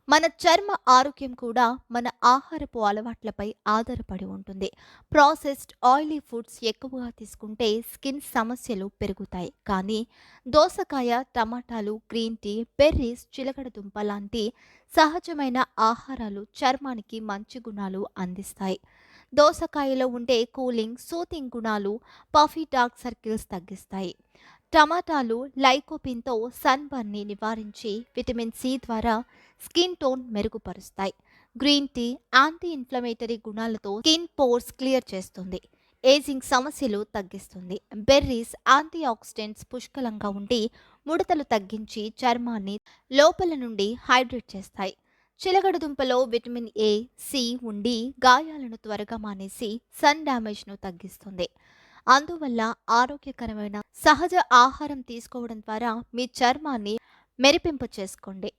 మన చర్మ ఆరోగ్యం కూడా మన ఆహారపు అలవాట్లపై ఆధారపడి ఉంటుంది. ప్రాసెస్డ్ ఆయిలీ ఫుడ్స్ ఎక్కువగా తీసుకుంటే స్కిన్ సమస్యలు పెరుగుతాయి. కానీ దోసకాయ, టమాటాలు, గ్రీన్ టీ, బెర్రీస్, చిలకడ దుంప లాంటి సహజమైన ఆహారాలు చర్మానికి మంచి గుణాలు అందిస్తాయి. దోసకాయలో ఉండే కూలింగ్, సూతింగ్ గుణాలు పఫీ డార్క్ సర్కిల్స్ తగ్గిస్తాయి. టమాటాలు లైకోపిన్తో సన్బర్న్ని నివారించి విటమిన్ సి ద్వారా స్కిన్ టోన్ మెరుగుపరుస్తాయి. గ్రీన్ టీ యాంటీ ఇన్ఫ్లమేటరీ గుణాలతో స్కిన్ పోర్స్ క్లియర్ చేస్తుంది. ఏజింగ్ సమస్యలు తగ్గిస్తుంది. బెర్రీస్ యాంటీ ఆక్సిడెంట్స్ పుష్కలంగా ఉండి ముడతలు తగ్గించి చర్మాన్ని లోపల నుండి హైడ్రేట్ చేస్తాయి. చిలకడ దుంపలో విటమిన్ ఏ, సి ఉండి గాయాలను త్వరగా మానేసి సన్ డ్యామేజ్ను తగ్గిస్తుంది. అందువల్ల ఆరోగ్యకరమైన సహజ ఆహారం తీసుకోవడం ద్వారా మీ చర్మాన్ని మెరిపింప చేసుకోండి.